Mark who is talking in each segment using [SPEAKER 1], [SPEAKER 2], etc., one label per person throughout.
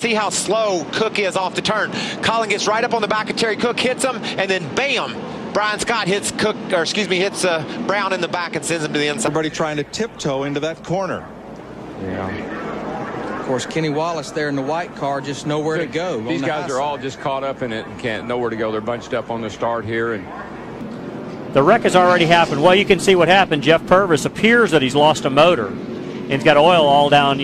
[SPEAKER 1] See how slow Cook is off the turn. Colin gets right up on the back of Terry Cook, hits him, and then bam! Brian Scott hits hits Brown in the back and sends him to the inside.
[SPEAKER 2] Everybody trying to tiptoe into that corner.
[SPEAKER 3] Yeah. Of course, Kenny Wallace there in the white car, just nowhere to go.
[SPEAKER 4] These guys are all just caught up in it and can't nowhere to go. They're bunched up on the start here, and
[SPEAKER 5] the wreck has already happened. Well, you can see what happened. Jeff Purvis appears that he's lost a motor, and he's got oil all down.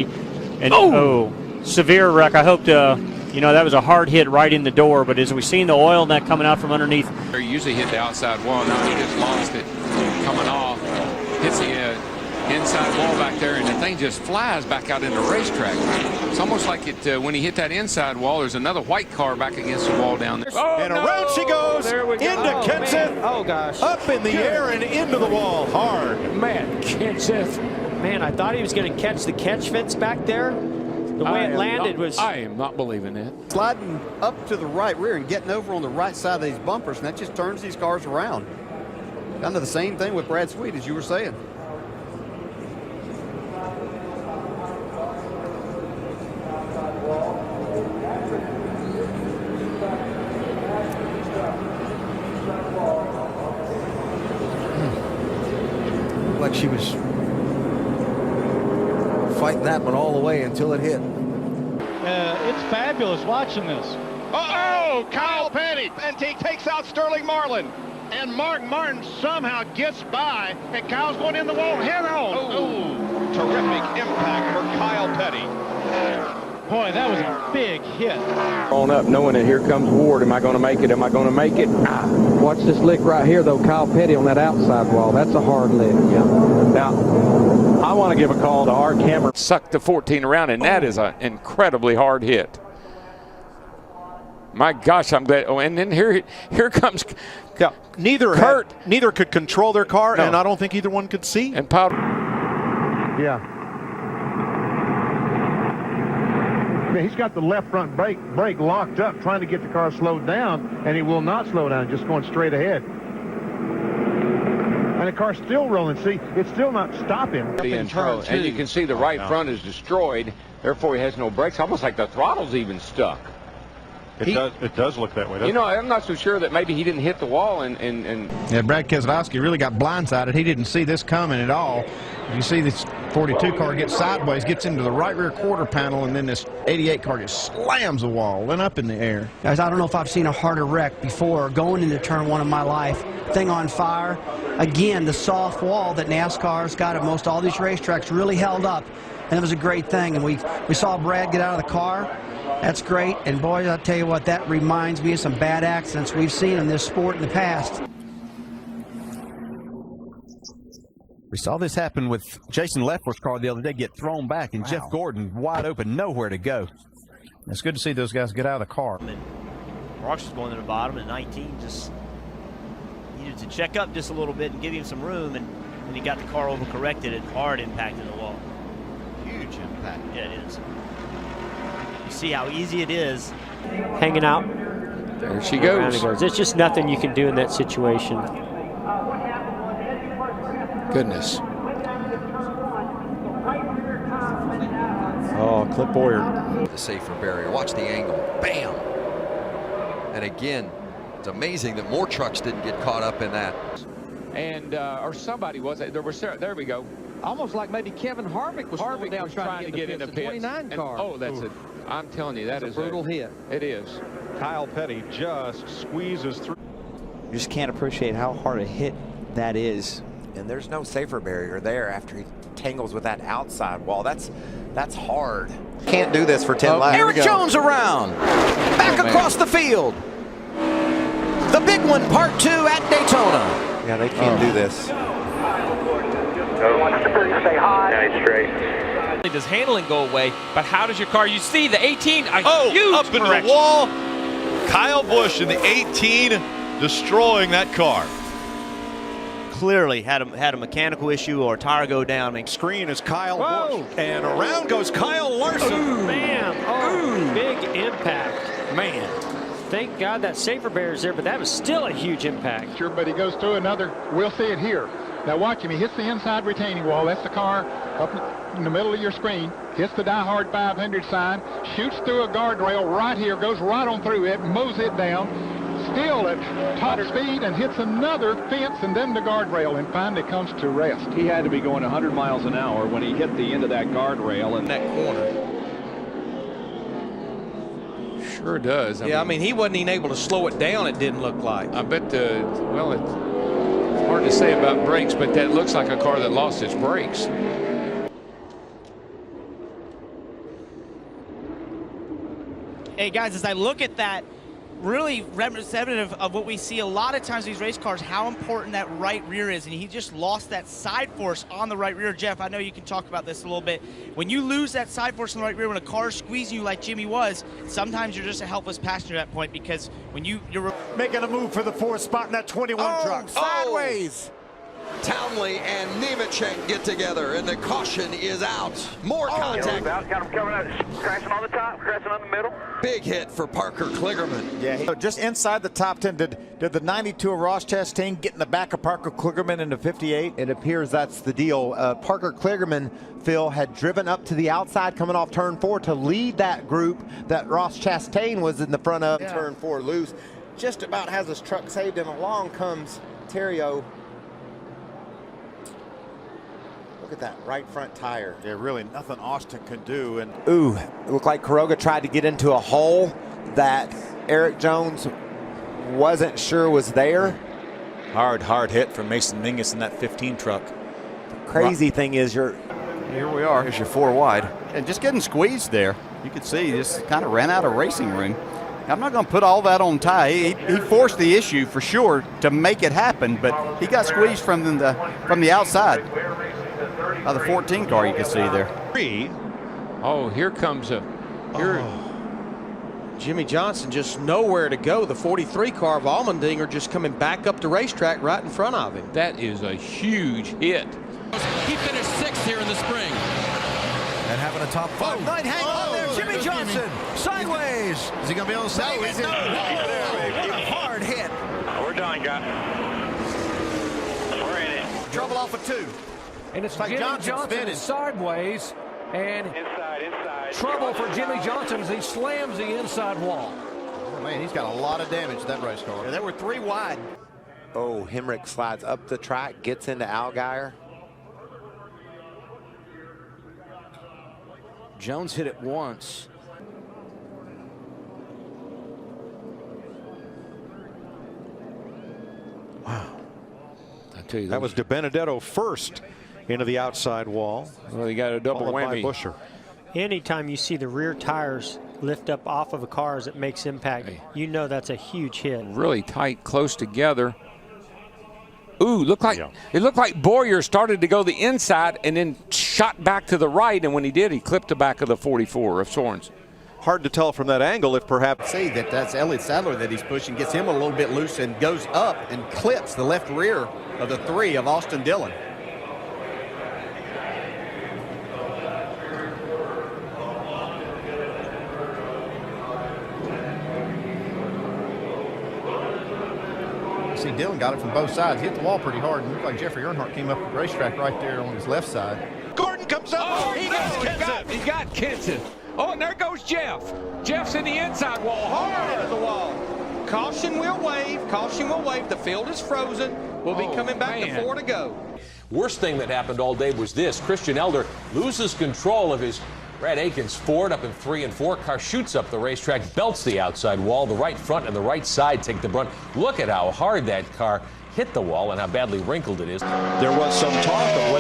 [SPEAKER 5] And severe wreck. I hope that was a hard hit right in the door, but as we've seen the oil that coming out from underneath.
[SPEAKER 4] They usually hit the outside wall. Now he just lost it coming off, hits the inside wall back there, and the thing just flies back out into the racetrack. It's almost like it when he hit that inside wall, there's another white car back against the wall down there.
[SPEAKER 2] And around she goes into Kenseth.
[SPEAKER 6] Oh gosh.
[SPEAKER 2] Up in the air and into the wall hard.
[SPEAKER 6] Man, Kenseth. Man, I thought he was going to catch the catch fence back there. The way it landed was...
[SPEAKER 4] I am not believing it.
[SPEAKER 7] Sliding up to the right rear and getting over on the right side of these bumpers, and that just turns these cars around. Kind of the same thing with Brad Sweet, as you were saying.
[SPEAKER 8] Looked like she was fighting that one all the way until it hit.
[SPEAKER 9] It's fabulous watching this.
[SPEAKER 10] Oh, Kyle Petty, and he takes out Sterling Marlin. And Mark Martin somehow gets by, and Kyle's going in the wall head on.
[SPEAKER 9] Oh, terrific impact for Kyle Petty. Boy, that was a big hit.
[SPEAKER 11] On up, knowing that here comes Ward. Am I going to make it? Am I going to make it? Watch this lick right here, though. Kyle Petty on that outside wall. That's a hard lick. Yeah. Now, I want to give a call to our camera.
[SPEAKER 4] Sucked the 14 around, and that is an incredibly hard hit. My gosh, I'm glad. Oh, and then here comes
[SPEAKER 2] Neither could control their car, and I don't think either one could see.
[SPEAKER 4] And Powder.
[SPEAKER 10] Yeah. He's got the left front brake locked up, trying to get the car slowed down, and he will not slow down, just going straight ahead. And the car's still rolling. See, it's still not stopping.
[SPEAKER 4] And you can see the right front is destroyed, therefore he has no brakes, almost like the throttle's even stuck.
[SPEAKER 10] It does look that way, doesn't
[SPEAKER 4] it? I'm not so sure that maybe he didn't hit the wall and
[SPEAKER 12] Yeah, Brad Keselowski really got blindsided. He didn't see this coming at all. You see this 42 car gets sideways, gets into the right rear quarter panel, and then this 88 car just slams the wall and up in the air.
[SPEAKER 13] Guys, I don't know if I've seen a harder wreck before going into turn one of my life. Thing on fire. Again, the soft wall that NASCAR's got at most all these racetracks really held up, and it was a great thing. And we saw Brad get out of the car. That's great. And boys, I'll tell you what, that reminds me of some bad accidents we've seen in this sport in the past.
[SPEAKER 8] We saw this happen with Jason Leffler's car the other day, get thrown back, and Jeff Gordon wide open, nowhere to go. It's good to see those guys get out of the car.
[SPEAKER 14] Ross was going to the bottom, and 19 just needed to check up just a little bit and give him some room, and he got the car overcorrected and hard impacted the wall.
[SPEAKER 7] Huge impact.
[SPEAKER 14] Yeah, it is. You see how easy it is. Hanging out.
[SPEAKER 4] There she goes.
[SPEAKER 6] There's just nothing you can do in that situation.
[SPEAKER 4] Goodness.
[SPEAKER 3] Oh, Clip Boyer.
[SPEAKER 8] The safer barrier. Watch the angle. Bam! And again, it's amazing that more trucks didn't get caught up in that.
[SPEAKER 4] And or somebody was it? There we go.
[SPEAKER 3] Almost like maybe Kevin Harvick was down trying to get in the 29 car.
[SPEAKER 4] Oh, that's it. I'm telling you, that is
[SPEAKER 3] a brutal hit.
[SPEAKER 4] It is.
[SPEAKER 2] Kyle Petty just squeezes through.
[SPEAKER 15] You just can't appreciate how hard a hit that is.
[SPEAKER 1] And there's no safer barrier there after he tangles with that outside wall. That's hard. Can't do this for 10 laps.
[SPEAKER 8] Eric Jones around. Back across the field. The big one, part 2 at Daytona.
[SPEAKER 1] Yeah, they can't do this.
[SPEAKER 11] Stay high. Nice straight.
[SPEAKER 5] Does handling go away, but how does your car, you see the 18, huge
[SPEAKER 2] up into the wall. Kyle Busch in the 18 destroying that car.
[SPEAKER 14] Clearly had a mechanical issue or a tire go down.
[SPEAKER 2] Screen is Kyle Busch, and around goes Kyle Larson.
[SPEAKER 6] Man, big impact.
[SPEAKER 4] Man.
[SPEAKER 6] Thank God that safer barrier's there, but that was still a huge impact.
[SPEAKER 10] Sure, but he goes through another. We'll see it here.
[SPEAKER 16] Now watch him. He hits the inside retaining wall. That's the car up in the middle of your screen. Hits the Die Hard 500 sign. Shoots through a guardrail right here. Goes right on through it. Mows it down. Still at top speed and hits another fence and then the guardrail and finally comes to rest.
[SPEAKER 9] He had to be going 100 miles an hour when he hit the end of that guardrail in that corner.
[SPEAKER 4] Sure does.
[SPEAKER 6] I mean, he wasn't even able to slow it down, it didn't look like.
[SPEAKER 4] I bet well, it's hard to say about brakes, but that looks like a car that lost its brakes.
[SPEAKER 17] Hey, guys, as I look at that, really representative of what we see a lot of times in these race cars, how important that right rear is, and he just lost that side force on the right rear. Jeff, I know you can talk about this a little bit. When you lose that side force on the right rear, when a car is squeezing you like Jimmy was, sometimes you're just a helpless passenger at that point, because when you're
[SPEAKER 18] making a move for the fourth spot in that 21 truck.
[SPEAKER 19] Sideways. Townley and Nemechek get together, and the caution is out. More contact.
[SPEAKER 10] Got him coming out, crashing on the top, crashing on the middle.
[SPEAKER 19] Big hit for Parker Kligerman.
[SPEAKER 18] Yeah, just inside the top 10. Did the 92 of Ross Chastain get in the back of Parker Kligerman in the 58?
[SPEAKER 1] It appears that's the deal. Parker Kligerman, Phil, had driven up to the outside coming off turn 4 to lead that group that Ross Chastain was in the front of. Turn 4 loose. Just about has his truck saved, and along comes Terrio. Look at that right front tire.
[SPEAKER 18] Yeah, really nothing Austin can do. And
[SPEAKER 1] ooh, it looked like Quiroga tried to get into a hole that Eric Jones wasn't sure was there.
[SPEAKER 18] Hard hit from Mason Mingus in that 15 truck.
[SPEAKER 1] The crazy thing is here
[SPEAKER 8] we are. Here's your 4 wide. And just getting squeezed there. You could see he just kind of ran out of racing room. I'm not going to put all that on Ty. He forced the issue for sure to make it happen, but he got squeezed from the outside. By the 14 car, you can see there.
[SPEAKER 4] Oh, here comes
[SPEAKER 6] Jimmy Johnson just nowhere to go. The 43 car of Allmendinger just coming back up the racetrack right in front of him.
[SPEAKER 4] That is a huge hit.
[SPEAKER 20] He finished 6th here in the spring.
[SPEAKER 12] And having a top 5.
[SPEAKER 18] hang on there, Jimmy Johnson, sideways.
[SPEAKER 12] Is he going to be able to save it?
[SPEAKER 18] No. What a hard hit.
[SPEAKER 10] We're done, guys. We're in it.
[SPEAKER 18] Trouble off of 2.
[SPEAKER 3] And it's
[SPEAKER 18] like
[SPEAKER 3] Jimmy
[SPEAKER 18] Johnson
[SPEAKER 3] Johnson sideways, and
[SPEAKER 10] inside.
[SPEAKER 3] trouble for Jimmy Johnson as he slams the inside wall.
[SPEAKER 12] Oh, man, he's got a lot of damage to that race car.
[SPEAKER 18] Yeah, there were 3 wide.
[SPEAKER 1] Oh, Hemrick slides up the track, gets into Allgaier.
[SPEAKER 6] Jones hit it once.
[SPEAKER 2] Wow. I tell you, that was DiBenedetto first into the outside wall.
[SPEAKER 4] Well, he got a double whammy.
[SPEAKER 2] Buscher.
[SPEAKER 6] Anytime you see the rear tires lift up off of a car as it makes impact, you know that's a huge hit.
[SPEAKER 4] Really tight, close together. Ooh, it looked like Boyer started to go the inside and then shot back to the right, and when he did, he clipped the back of the 44 of Sorensen.
[SPEAKER 2] Hard to tell from that angle if perhaps.
[SPEAKER 7] See that's Elliott Sadler that he's pushing, gets him a little bit loose and goes up and clips the left rear of the 3 of Austin Dillon.
[SPEAKER 12] See, Dillon got it from both sides. Hit the wall pretty hard. And looked like Jeffrey Earnhardt came up the racetrack right there on his left side.
[SPEAKER 2] Gordon comes up.
[SPEAKER 4] Oh, he got Kenson. Oh, and there goes Jeff. Jeff's in the inside wall, hard into the wall.
[SPEAKER 6] Caution will wave. Caution will wave. The field is frozen. We'll be coming back to 4 to go.
[SPEAKER 20] Worst thing that happened all day was this. Christian Elder loses control of his Brad Aikens Ford up in 3 and 4. Car shoots up the racetrack, belts the outside wall. The right front and the right side take the brunt. Look at how hard that car hit the wall and how badly wrinkled it is.
[SPEAKER 2] There was some talk of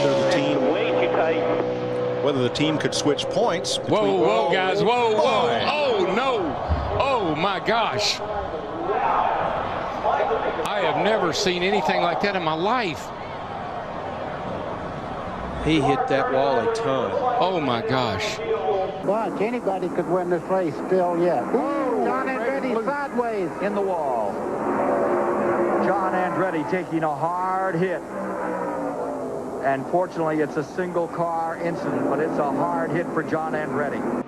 [SPEAKER 2] whether the team could switch points.
[SPEAKER 4] Whoa, guys, whoa. Oh, no. Oh, my gosh. I have never seen anything like that in my life.
[SPEAKER 6] He hit that wall a ton.
[SPEAKER 4] Oh, my gosh.
[SPEAKER 10] Watch, anybody could win this race still yet. John Andretti sideways in the wall.
[SPEAKER 3] John Andretti taking a hard hit. And fortunately, it's a single car incident, but it's a hard hit for John Andretti.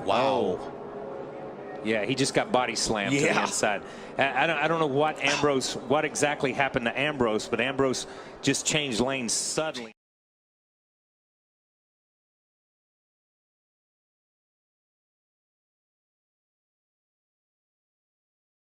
[SPEAKER 1] Wow.
[SPEAKER 21] Yeah, he just got body slammed to the inside. I don't know what exactly happened to Ambrose, but Ambrose just changed lanes suddenly.